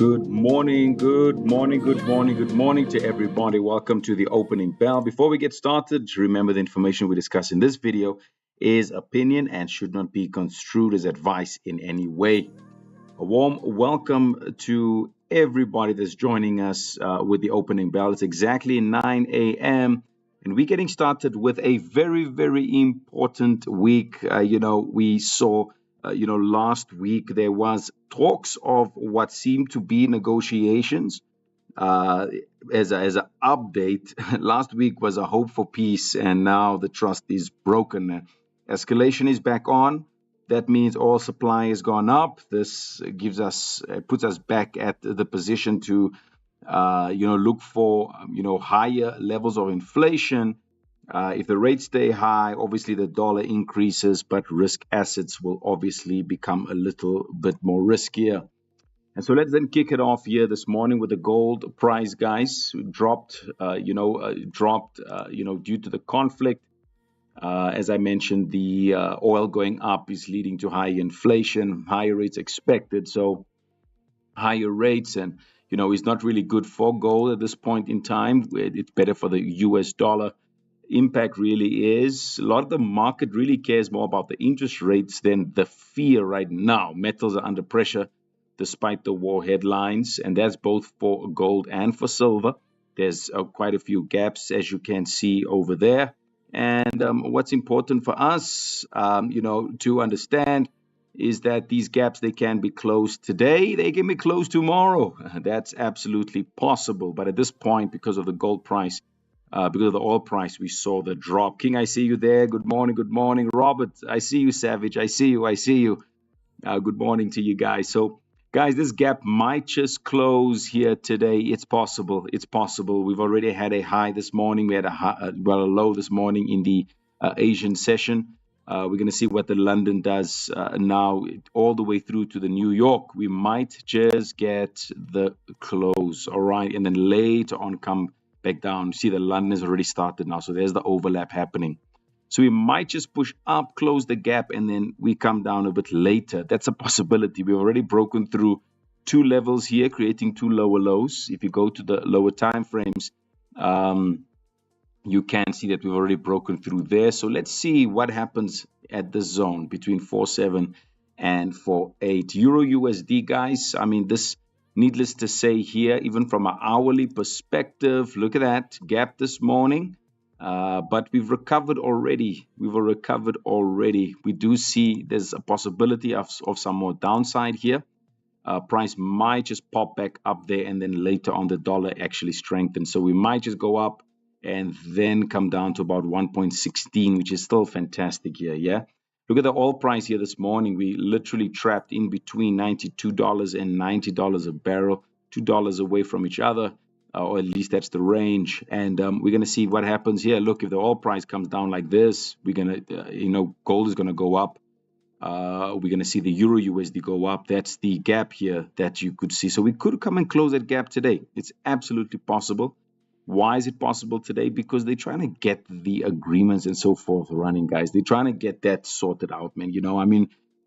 Good morning, good morning, good morning, good morning to everybody. Welcome to the opening bell. Before we get started, remember the information we discuss in this video is opinion and should not be construed as advice in any way. A warm welcome to everybody that's joining us with the opening bell. It's exactly 9 a.m. and we're getting started with a very, very important week. We saw last week there was talks of what seemed to be negotiations. As an update, last week was a hope for peace, and now the trust is broken. Escalation is back on. That means oil supply has gone up. This puts us back at the position to, look for, higher levels of inflation. If the rates stay high, obviously the dollar increases, but risk assets will obviously become a little bit more riskier. And so let's then kick it off here this morning with the gold price, guys. Dropped, due to the conflict. As I mentioned, the oil going up is leading to high inflation, higher rates expected. So higher rates and, is not really good for gold at this point in time. It's better for the US dollar. Impact really is a lot of the market really cares more about the interest rates than the fear right now. Metals are under pressure despite the war headlines, and that's both for gold and for silver. There's quite a few gaps, as you can see over there. And what's important for us, to understand is that these gaps, they can be closed today, they can be closed tomorrow. That's absolutely possible. But at this point, because of the gold price, because of the oil price, we saw the drop. King, I see you there. Good morning, good morning. Robert, I see you. Savage, I see you. Good morning to you guys. So, guys, this gap might just close here today. It's possible. We've already had a high this morning. We had a low this morning in the Asian session. We're going to see what the London does now, all the way through to the New York. We might just get the close, all right, and then later on come back down. See, the London has already started now, so there's the overlap happening. So we might just push up, close the gap, and then we come down a bit later. That's a possibility. We've already broken through two levels here, creating two lower lows. If you go to the lower time frames, you can see that we've already broken through there. So let's see what happens at the zone between 4.7 and 4.8. Euro USD, guys. I mean, this, needless to say here, even from an hourly perspective, look at that gap this morning. But we've recovered already. We do see there's a possibility of some more downside here. Price might just pop back up there, and then later on the dollar actually strengthens. So we might just go up and then come down to about 1.16, which is still fantastic here, yeah? Look at the oil price here this morning. We literally trapped in between $92 and $90 a barrel, $2 away from each other. Or at least that's the range. And we're going to see what happens here. Look, if the oil price comes down like this, we're going to, gold is going to go up. We're going to see the Euro USD go up. That's the gap here that you could see. So we could come and close that gap today. It's absolutely possible. Why is it possible today? Because they're trying to get the agreements and so forth running, guys. They're trying to get that sorted out, man.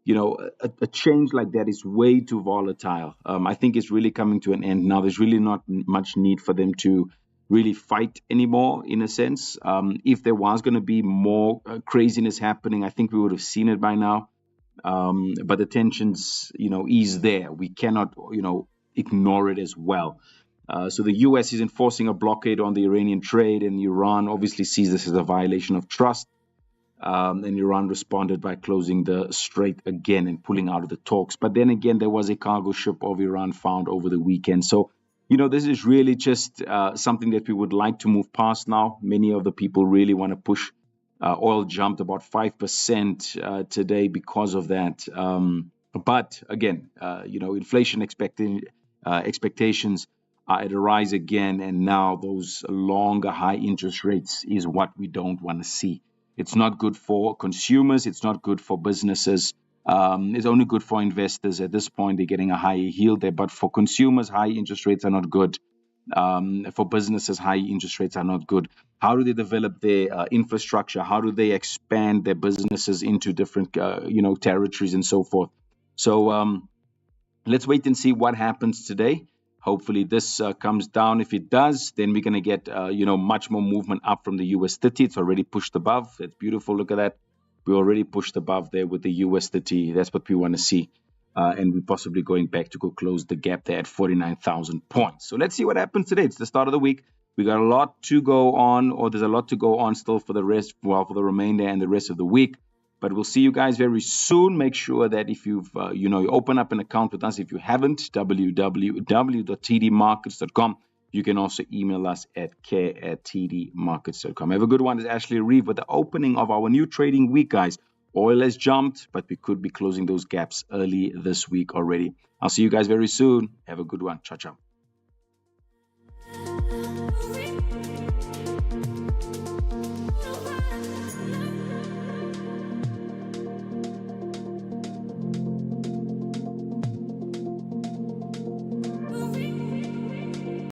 A change like that is way too volatile. I think it's really coming to an end now. There's really not much need for them to really fight anymore, in a sense. If there was going to be more craziness happening, I think we would have seen it by now. But the tensions, is there. We cannot, ignore it as well. So the U.S. is enforcing a blockade on the Iranian trade, and Iran obviously sees this as a violation of trust. And Iran responded by closing the strait again and pulling out of the talks. But then again, there was a cargo ship of Iran found over the weekend. So, this is really just something that we would like to move past now. Many of the people really want to push. Oil jumped about 5% today because of that. But again, inflation expectations are at a rise again. And now those longer high interest rates is what we don't want to see. It's not good for consumers. It's not good for businesses. It's only good for investors. At this point, they're getting a higher yield there. But for consumers, high interest rates are not good. For businesses, high interest rates are not good. How do they develop their infrastructure? How do they expand their businesses into different, territories and so forth? So let's wait and see what happens today. Hopefully this comes down. If it does, then we're going to get much more movement up from the US 30. It's already pushed above. It's beautiful. Look at that. We already pushed above there with the US 30. That's what we want to see. And we're possibly going back to go close the gap there at 49,000 points. So let's see what happens today. It's the start of the week. We got a lot to go on, or there's a lot to go on still for the rest, well, for the remainder and the rest of the week. But we'll see you guys very soon. Make sure that if you've, you open up an account with us. If you haven't, www.tdmarkets.com. You can also email us at care@tdmarkets.com. Have a good one. It's Ashley Reeve with the opening of our new trading week, guys. Oil has jumped, but we could be closing those gaps early this week already. I'll see you guys very soon. Have a good one. Ciao, ciao.